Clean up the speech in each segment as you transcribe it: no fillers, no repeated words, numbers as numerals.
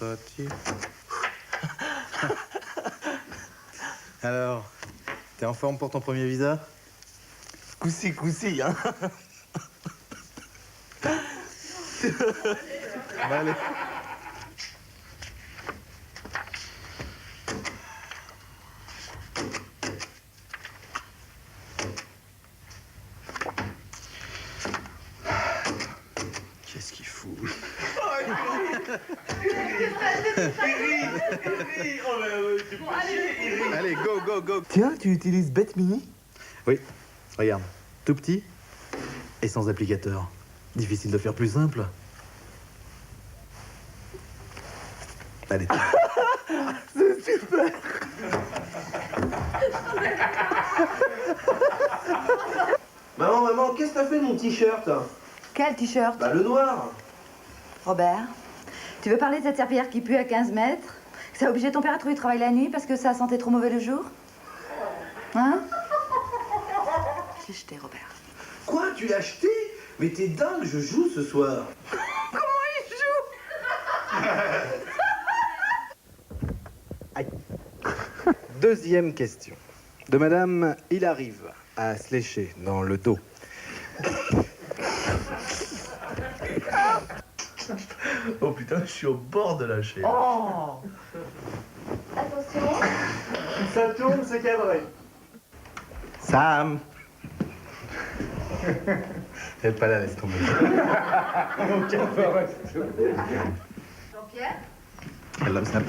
Tati. Alors, t'es en forme pour ton premier visa? Coussi, hein. Allez. Qu'est-ce qu'il fout? Allez, go. Tiens, tu utilises Bet Mini? Oui, regarde, tout petit et sans applicateur. Difficile de faire plus simple. Allez. C'est super. Maman, qu'est-ce que t'as fait de mon t-shirt? Quel t-shirt? Bah, le noir. Robert, tu veux parler de cette serpillière qui pue à 15 mètres? Ça a obligé ton père à trouver du travail la nuit parce que ça sentait trop mauvais le jour? Hein? Je l'ai jeté, Robert. Quoi, tu l'as acheté? Mais t'es dingue, je joue ce soir. Comment il joue? Aïe. Deuxième question. De madame, il arrive à se lécher dans le dos. Oh putain, je suis au bord de lâcher. Oh. Attention. Ça tourne, c'est cadré. Sam. Elle est pas là, laisse tomber. Jean-Pierre? Elle l'a snap.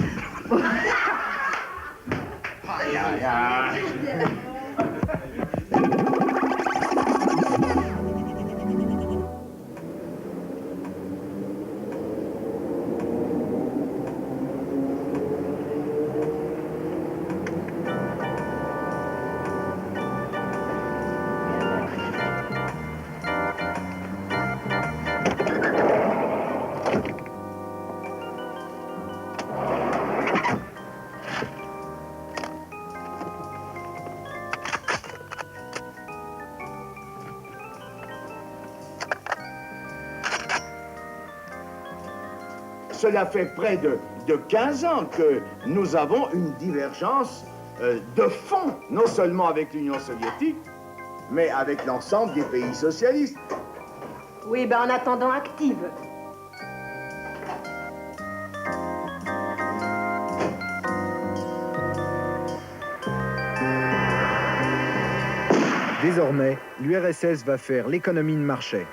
Cela fait près de 15 ans que nous avons une divergence de fond, non seulement avec l'Union soviétique, mais avec l'ensemble des pays socialistes. Oui, ben en attendant, active. Désormais, l'URSS va faire l'économie de marché.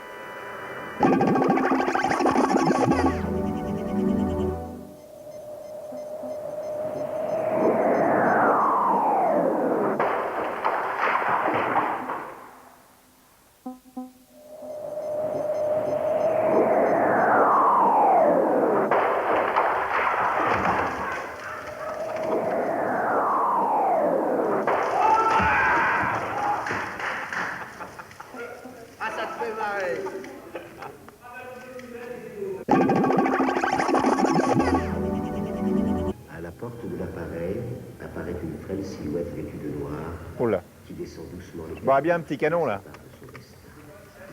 À la porte de l'appareil apparaît une frêle silhouette vêtue de noir Oh là. qui descend doucement les Je boirais bien un petit canon là.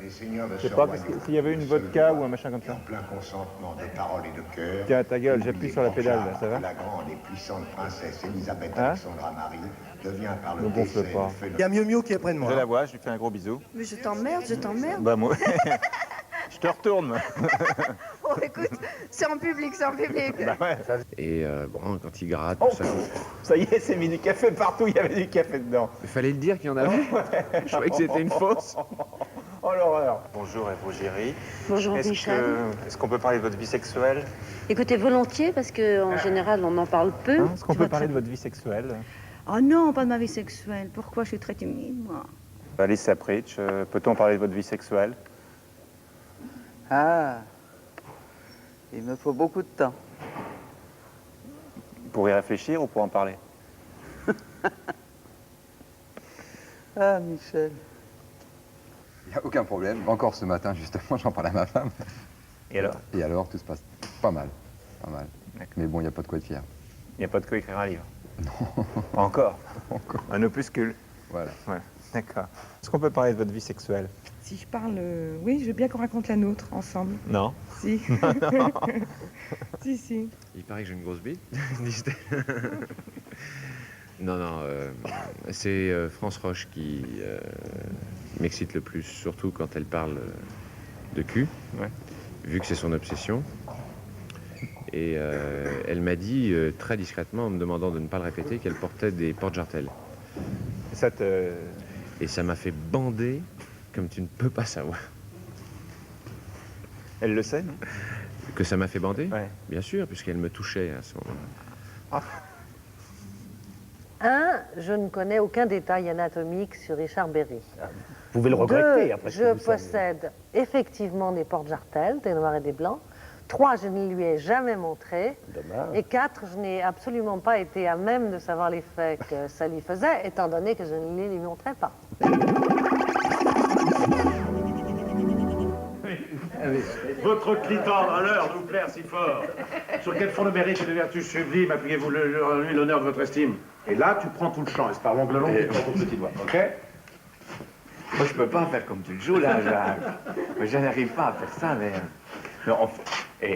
Les seigneurs de Je sais pas, Sir s'il y avait une vodka ou un machin comme ça. en plein consentement de parole et de cœur. Tiens, ta gueule, j'appuie sur la pédale là, ça va? La grande et puissante princesse Elisabeth Hein? Alexandra Marie devient par le Ne gonfle décès pas. le phénomène. Il y a Miu Miu qui est près de moi. Je la vois, je lui fais un gros bisou. Mais je t'emmerde. Bah moi, je te retourne. Oh, écoute, c'est en public. Bah ouais. Et bon, quand il gratte, Oh, tout ça. ça y est, c'est mis du café partout, il y avait du café dedans. Il fallait le dire qu'il y en avait. Je croyais que c'était une fausse. Oh l'horreur. Bonjour Eve Rougieri. Bonjour Michel. Est-ce qu'on peut parler de votre vie sexuelle? Écoutez, volontiers, parce qu'en général, on en parle peu. Est-ce qu'on peut parler de votre vie sexuelle? Oh non, pas de ma vie sexuelle. Pourquoi? Je suis très timide, moi. Alice Sapritch, peut-on parler de votre vie sexuelle? Ah, il me faut beaucoup de temps. Pour y réfléchir ou pour en parler? Ah, Michel. Il n'y a aucun problème. Encore ce matin, justement, j'en parlais à ma femme. Et alors? Et alors, tout se passe pas mal. Pas mal. Mais bon, il n'y a pas de quoi être fier. Il n'y a pas de quoi écrire un livre? Non. Pas encore? Encore. Un opuscule? Voilà. Ouais, d'accord. Est-ce qu'on peut parler de votre vie sexuelle? Si je parle, oui, je veux bien qu'on raconte la nôtre ensemble. Non. Si. Si, si. Il paraît que j'ai une grosse bite. Non, non, c'est France Roche qui m'excite le plus, surtout quand elle parle de cul, vu que c'est son obsession. Et elle m'a dit très discrètement, en me demandant de ne pas le répéter, qu'elle portait des porte-jartelles. Et ça m'a fait bander comme tu ne peux pas savoir. Elle le sait, non? Que ça m'a fait bander? Ouais. Bien sûr, puisqu'elle me touchait à ce moment-là. Je ne connais aucun détail anatomique sur Richard Berry. Vous pouvez le regretter après ce que je vous savez. possède effectivement des porte-jartelles, des noirs et des blancs. 3, je ne lui ai jamais montré. Dommage. Et 4, je n'ai absolument pas été à même de savoir l'effet que ça lui faisait, étant donné que je ne les lui montrais pas. Votre clitor à l'heure nous plaire si fort. Sur quel fond de mérite et de vertu sublime appuyez-vous lui l'honneur de votre estime? Et là, tu prends tout le champ, et c'est par l'ongle long, tu prends ton petit doigt, ok? Moi, je peux pas faire comme tu le joues, là, Jacques. Je n'arrive pas à faire ça, mais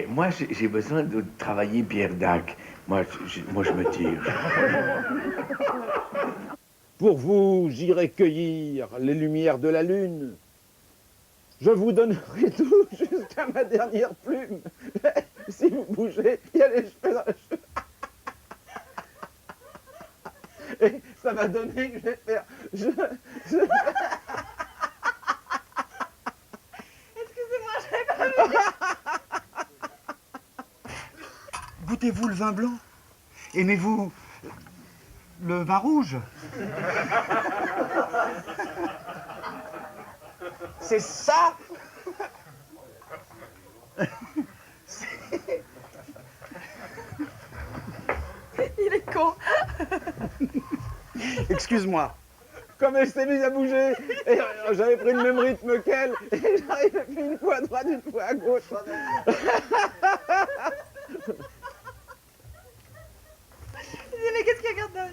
moi, j'ai besoin de travailler Pierre Dac. Moi, je me tire. Pour vous, j'irai cueillir les lumières de la lune. Je vous donnerai tout jusqu'à ma dernière plume. Si vous bougez, il y a les cheveux dans la cheveux. Et ça va donner que je vais faire... Excusez-moi, je n'avais pas vu. Goûtez-vous le vin blanc? Aimez-vous le vin rouge? C'est ça. Il est con. Excuse-moi. Comme elle s'est mise à bouger, et j'avais pris le même rythme qu'elle, et j'arrivais plus une fois à droite, une fois à gauche. Mais qu'est-ce qu'il regarde là?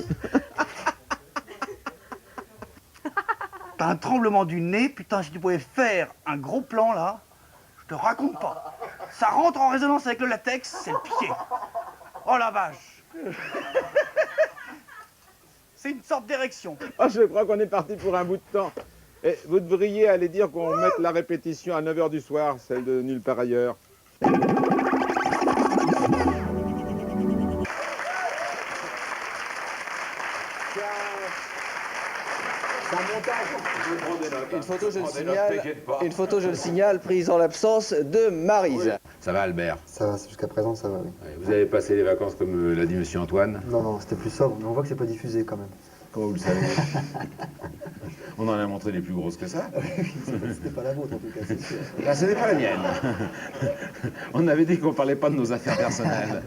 T'as un tremblement du nez, putain, si tu pouvais faire un gros plan là, je te raconte pas. Ça rentre en résonance avec le latex, c'est le pied. Oh la vache. C'est une sorte d'érection. Ah, je crois qu'on est parti pour un bout de temps. Et vous devriez aller dire qu'on mette la répétition à 9h du soir, celle de Nulle part ailleurs. Une photo, je le signale, prise en l'absence de Maryse. Ça va, Albert? Ça va, jusqu'à présent, ça va, oui. Vous avez passé les vacances comme l'a dit monsieur Antoine? Non, non, c'était plus sobre, mais on voit que c'est pas diffusé quand même. Comment vous le savez? On en a montré des plus grosses que ça. C'était pas la vôtre, en tout cas, c'est sûr. Là, ce n'est pas la mienne. On avait dit qu'on parlait pas de nos affaires personnelles.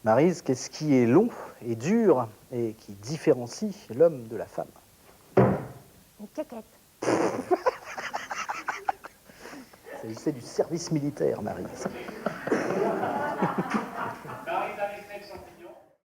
Maryse, qu'est-ce qui est long et dur et qui différencie l'homme de la femme? Une caquette. Il s'agissait du service militaire, Maryse.